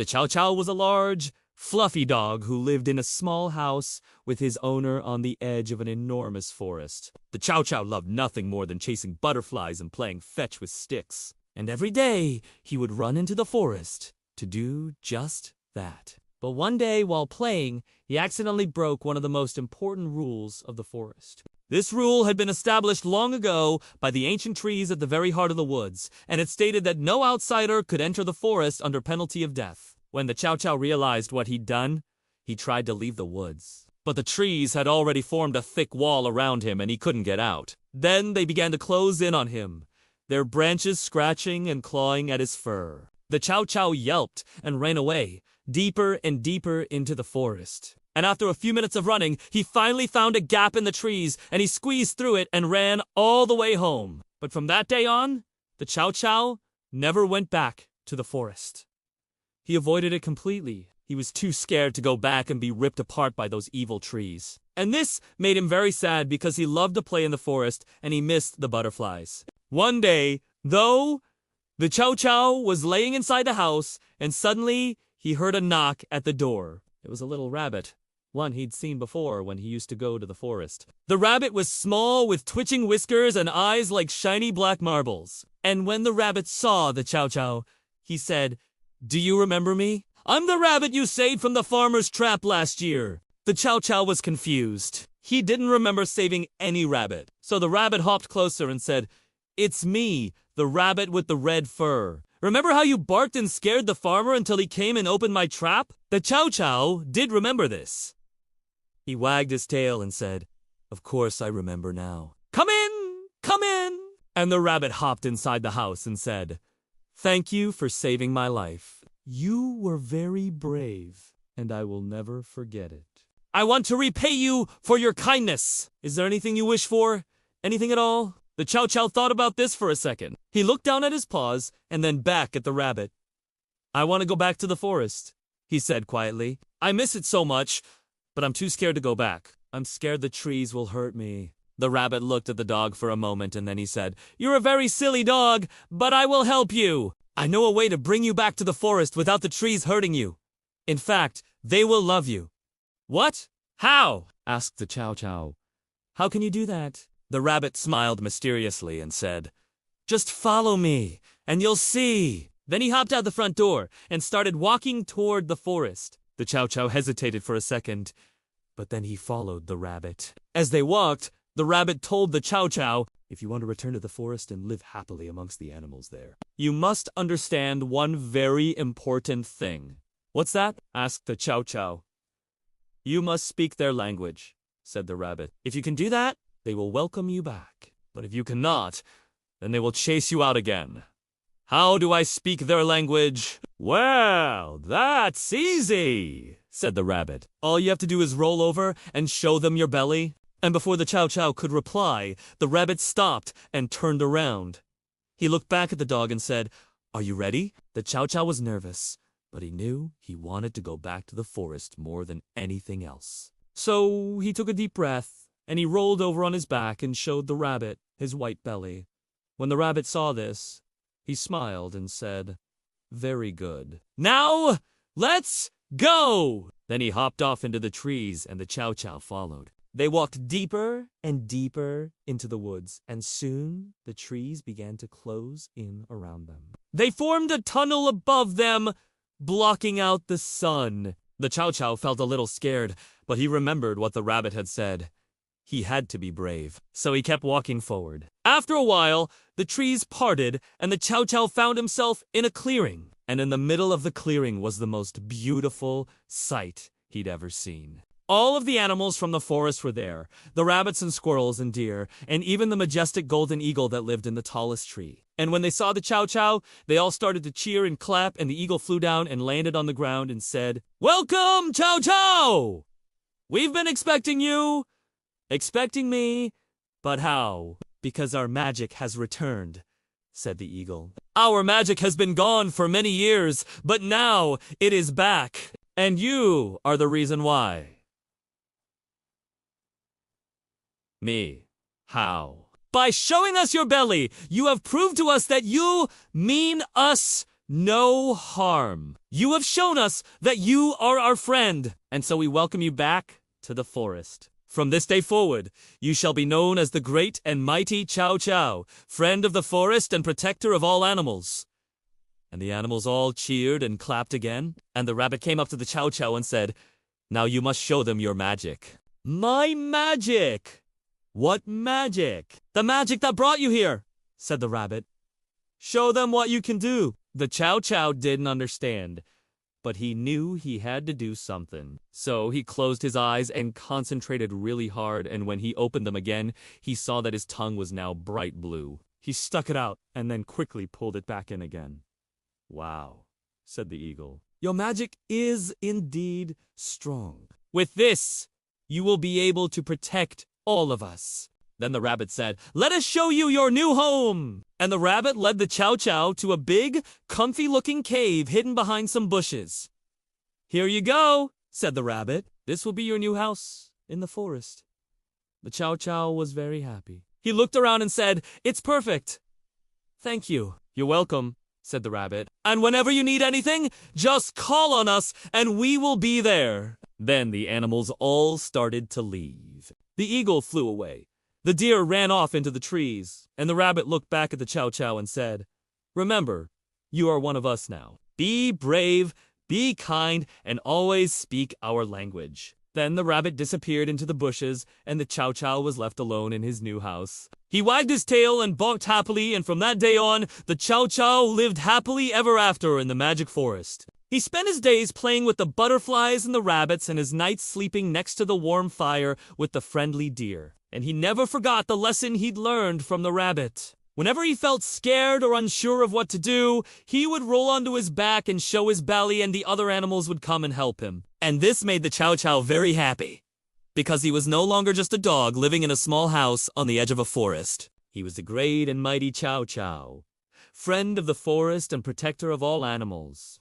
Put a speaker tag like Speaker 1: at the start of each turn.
Speaker 1: The Chow Chow was a large, fluffy dog who lived in a small house with his owner on the edge of an enormous forest. The Chow Chow loved nothing more than chasing butterflies and playing fetch with sticks. And every day, he would run into the forest to do just that. But one day, while playing, he accidentally broke one of the most important rules of the forest. This rule had been established long ago by the ancient trees at the very heart of the woods, and it stated that no outsider could enter the forest under penalty of death. When the Chow Chow realized what he'd done, he tried to leave the woods. But the trees had already formed a thick wall around him and he couldn't get out. Then they began to close in on him, their branches scratching and clawing at his fur. The Chow Chow yelped and ran away, deeper and deeper into the forest. And after a few minutes of running, he finally found a gap in the trees and he squeezed through it and ran all the way home. But from that day on, the Chow Chow never went back to the forest. He avoided it completely. He was too scared to go back and be ripped apart by those evil trees. And this made him very sad because he loved to play in the forest and he missed the butterflies. One day, though, the Chow Chow was laying inside the house and suddenly he heard a knock at the door. It was a little rabbit, one he'd seen before when he used to go to the forest. The rabbit was small with twitching whiskers and eyes like shiny black marbles. And when the rabbit saw the Chow Chow, he said, "Do you remember me? I'm the rabbit you saved from the farmer's trap last year." The Chow Chow was confused. He didn't remember saving any rabbit. So the rabbit hopped closer and said, "It's me, the rabbit with the red fur. Remember how you barked and scared the farmer until he came and opened my trap?" The Chow Chow did remember this. He wagged his tail and said, "Of course I remember now. Come in, come in." And the rabbit hopped inside the house and said, "Thank you for saving my life. You were very brave, and I will never forget it. I want to repay you for your kindness. Is there anything you wish for? Anything at all?" The Chow Chow thought about this for a second. He looked down at his paws and then back at the rabbit. "I want to go back to the forest," he said quietly. "I miss it so much, but I'm too scared to go back. I'm scared the trees will hurt me." The rabbit looked at the dog for a moment and then he said, "You're a very silly dog, but I will help you. I know a way to bring you back to the forest without the trees hurting you. In fact, they will love you." "What? How?" asked the Chow Chow. "How can you do that?" The rabbit smiled mysteriously and said, "Just follow me, and you'll see." Then he hopped out the front door and started walking toward the forest. The Chow Chow hesitated for a second, but then he followed the rabbit. As they walked, the rabbit told the Chow Chow, "If you want to return to the forest and live happily amongst the animals there, you must understand one very important thing." "What's that?" asked the Chow Chow. "You must speak their language," said the rabbit. "If you can do that, they will welcome you back. But if you cannot, then they will chase you out again." "How do I speak their language?" "Well, that's easy," said the rabbit. "All you have to do is roll over and show them your belly." And before the Chow Chow could reply, the rabbit stopped and turned around. He looked back at the dog and said, "Are you ready?" The Chow Chow was nervous, but he knew he wanted to go back to the forest more than anything else. So he took a deep breath, and he rolled over on his back and showed the rabbit his white belly. When the rabbit saw this, he smiled and said, "Very good. Now, let's go!" Then he hopped off into the trees and the Chow Chow followed. They walked deeper and deeper into the woods, and soon the trees began to close in around them. They formed a tunnel above them, blocking out the sun. The Chow Chow felt a little scared, but he remembered what the rabbit had said. He had to be brave, so he kept walking forward. After a while, the trees parted, and the Chow Chow found himself in a clearing. And in the middle of the clearing was the most beautiful sight he'd ever seen. All of the animals from the forest were there, the rabbits and squirrels and deer, and even the majestic golden eagle that lived in the tallest tree. And when they saw the Chow Chow, they all started to cheer and clap, and the eagle flew down and landed on the ground and said, "Welcome, Chow Chow! We've been expecting you, expecting me, but how?" "Because our magic has returned," said the eagle. "Our magic has been gone for many years, but now it is back, and you are the reason why." "Me? How?" "By showing us your belly, you have proved to us that you mean us no harm. You have shown us that you are our friend, and so we welcome you back to the forest. From this day forward, you shall be known as the great and mighty Chow Chow, friend of the forest and protector of all animals. And the animals all cheered and clapped again, and the rabbit came up to the Chow Chow and said, "Now you must show them your magic." "My magic? What magic?" "The magic that brought you here," said the rabbit. "Show them what you can do." The Chow Chow didn't understand, but he knew he had to do something. So he closed his eyes and concentrated really hard, and when he opened them again, he saw that his tongue was now bright blue. He stuck it out and then quickly pulled it back in again. "Wow," said the eagle. "Your magic is indeed strong. With this, you will be able to protect all of us." Then the rabbit said, "Let us show you your new home." And the rabbit led the Chow Chow to a big, comfy-looking cave hidden behind some bushes. "Here you go," said the rabbit. "This will be your new house in the forest." The Chow Chow was very happy. He looked around and said, "It's perfect." "Thank you." "You're welcome," said the rabbit. "And whenever you need anything, just call on us and we will be there." Then the animals all started to leave. The eagle flew away. The deer ran off into the trees, and the rabbit looked back at the Chow Chow and said, "Remember, you are one of us now. Be brave, be kind, and always speak our language." Then the rabbit disappeared into the bushes, and the Chow Chow was left alone in his new house. He wagged his tail and barked happily, and from that day on, the Chow Chow lived happily ever after in the magic forest. He spent his days playing with the butterflies and the rabbits, and his nights sleeping next to the warm fire with the friendly deer. And he never forgot the lesson he'd learned from the rabbit. Whenever he felt scared or unsure of what to do, he would roll onto his back and show his belly, and the other animals would come and help him. And this made the Chow Chow very happy, because he was no longer just a dog living in a small house on the edge of a forest. He was the great and mighty Chow Chow, friend of the forest and protector of all animals.